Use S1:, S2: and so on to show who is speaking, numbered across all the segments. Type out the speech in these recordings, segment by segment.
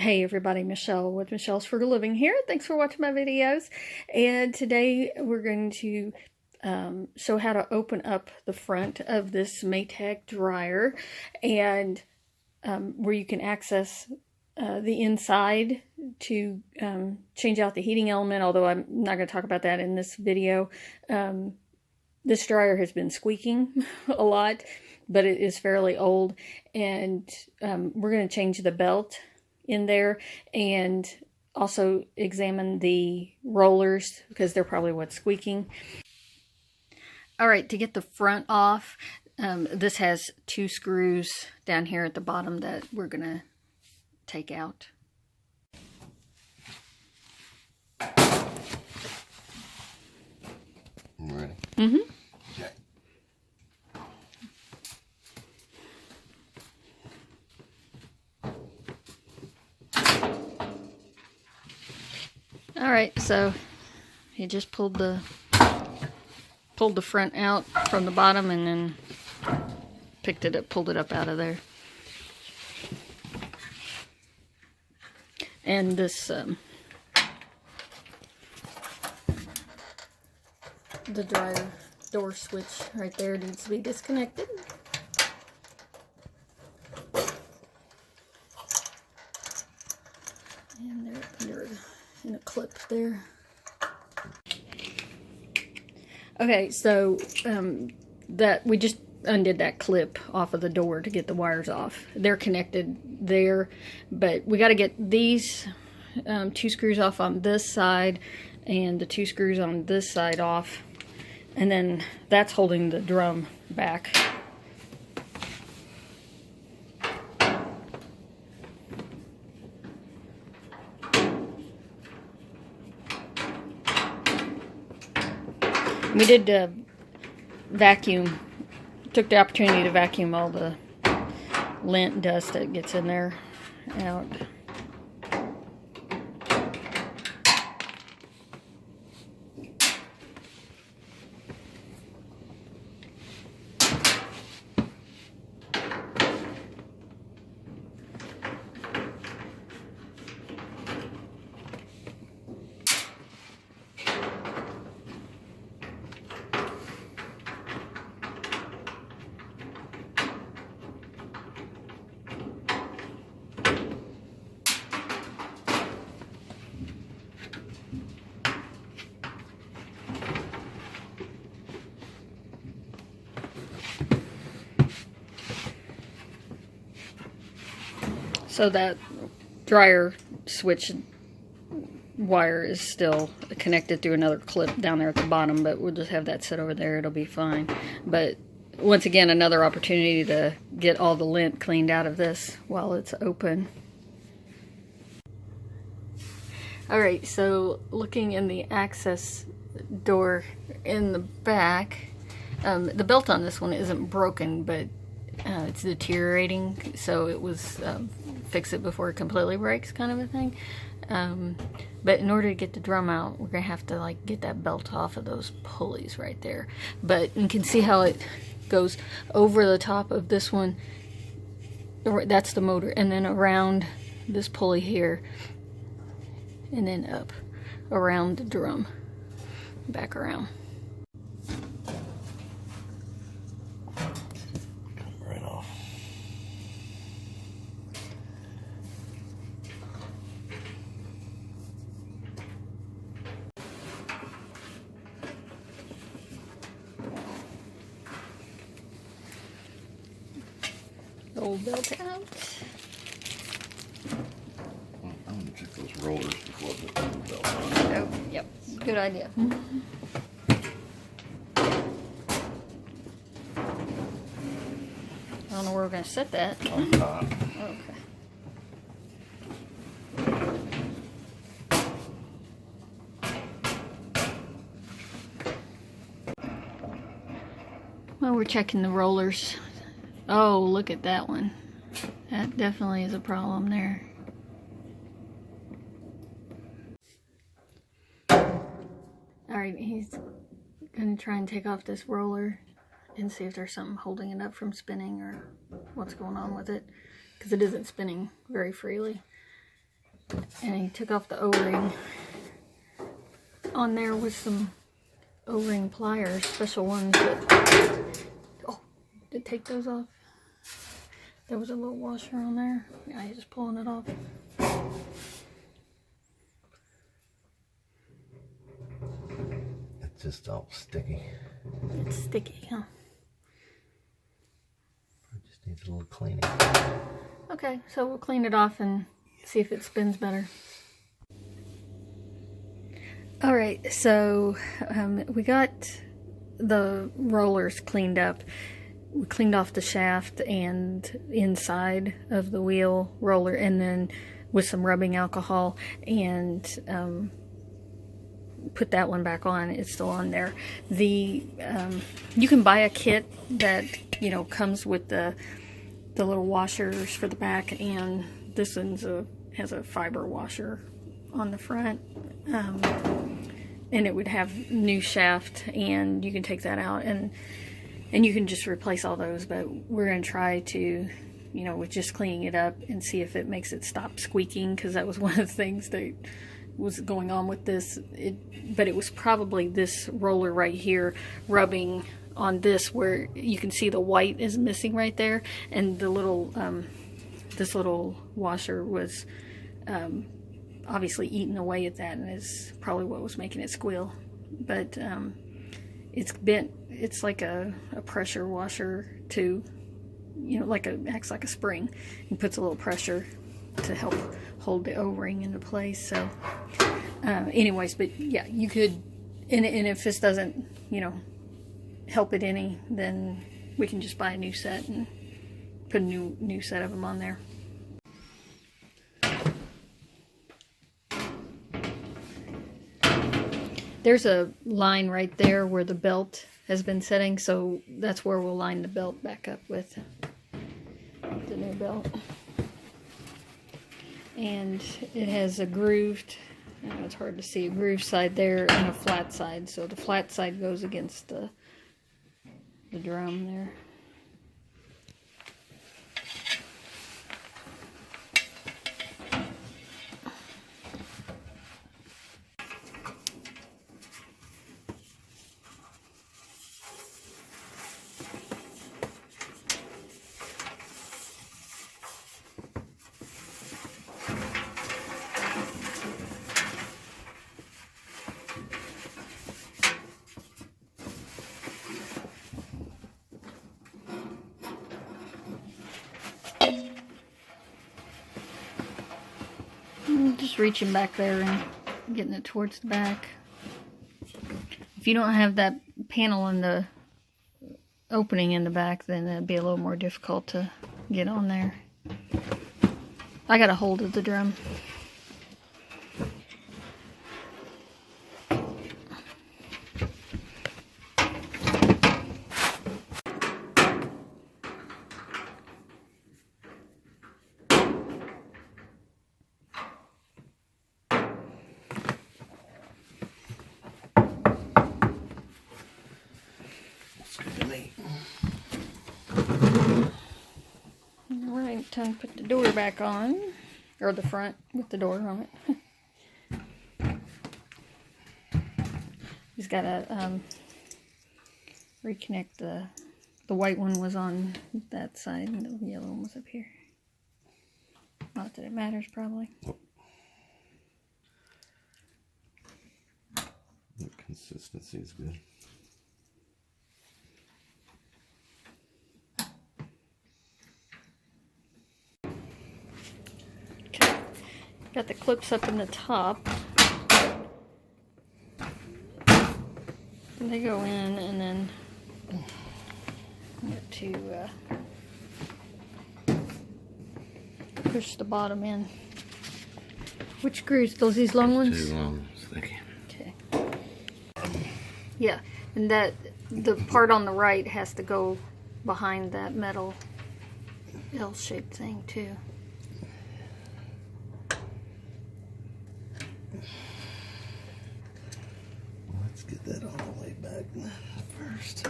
S1: Hey everybody, Michelle with Michelle's Frugal Living here. Thanks for watching my videos. And today we're going to show how to open up the front of this Maytag dryer, and where you can access the inside to change out the heating element, although I'm not going to talk about that in this video. This dryer has been squeaking a lot, but it is fairly old, and we're going to change the belt in there and also examine the rollers because they're probably what's squeaking. All right, to get the front off, this has 2 screws down here at the bottom that we're going to take out.
S2: You ready?
S1: Mm-hmm.
S2: Okay.
S1: All right, so you just pulled the front out from the bottom and then pulled it up out of there. And this the dryer door switch right there needs to be disconnected. And they're in a clip there. Okay, so that we just undid that clip off of the door to get the wires off. They're connected there, but we got to get these 2 screws off on this side and the 2 screws on this side off, and then that's holding the drum back. We did took the opportunity to vacuum all the lint dust that gets in there out. So that dryer switch wire is still connected through another clip down there at the bottom, but we'll just have that sit over there. It'll be fine. But once again, another opportunity to get all the lint cleaned out of this while it's open. Alright, so looking in the access door in the back, the belt on this one isn't broken, but it's deteriorating, so it was fix it before it completely breaks kind of a thing. But in order to get the drum out, we're gonna have to like get that belt off of those pulleys right there. But you can see how it goes over the top of this one. That's the motor, and then around this pulley here, and then up around the drum, back around. Old belt out.
S2: I'm going to check those rollers before I put the new belt on.
S1: Oh, yep. Good idea. I don't know where we're going to set that.
S2: On top.
S1: Okay. Well, we're checking the rollers. Oh, look at that one. That definitely is a problem there. Alright, he's going to try and take off this roller and see if there's something holding it up from spinning or what's going on with it, because it isn't spinning very freely. And he took off the O-ring on there with some O-ring pliers, special ones that, oh, did take those off. There was a little washer on there. Yeah, he's just pulling it off.
S2: It's just all sticky.
S1: It's sticky, huh?
S2: It just needs a little cleaning.
S1: Okay, so we'll clean it off and see if it spins better. Alright, so we got the rollers cleaned up. We cleaned off the shaft and inside of the wheel roller, and then with some rubbing alcohol, and put that one back on. It's still on there. The you can buy a kit that, you know, comes with the little washers for the back, and this one's has a fiber washer on the front, and it would have new shaft, and you can take that out and you can just replace all those. But we're going to try to, you know, with just cleaning it up and see if it makes it stop squeaking, because that was one of the things that was going on with this. But it was probably this roller right here rubbing on this, where you can see the white is missing right there, and the little this little washer was obviously eating away at that, and is probably what was making it squeal. But it's bent. It's like a pressure washer too, you know, acts like a spring, and puts a little pressure to help hold the O-ring into place. So anyways, but yeah, you could, and if this doesn't, you know, help it any, then we can just buy a new set and put a new set of them on there. There's a line right there where the belt has been setting, so that's where we'll line the belt back up with the new belt. And it has a grooved, I know it's hard to see, a grooved side there and a flat side. So the flat side goes against the drum there. Just reaching back there and getting it towards the back. If you don't have that panel in the opening in the back, then it'd be a little more difficult to get on there. I got a hold of the drum. Alright, time to put the door back on, or the front with the door on it. He's got to reconnect the white one was on that side and the yellow one was up here. Not that it matters, probably.
S2: The consistency is good.
S1: Got the clips up in the top. And they go in, and then I have to push the bottom in. Which screws? These long ones?
S2: Too long, thank you.
S1: Okay. Yeah, and that the part on the right has to go behind that metal L-shaped thing too.
S2: Let's get that all the way back first.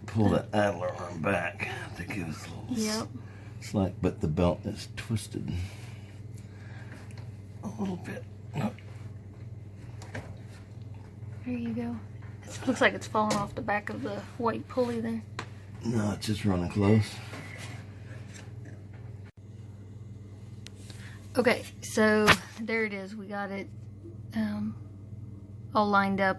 S2: pull the idler arm back to give us a little slack, but the belt is twisted a little bit.
S1: There you go. It looks like it's falling off the back of the white pulley there.
S2: No, it's just running close.
S1: Okay, so there it is. We got it all lined up.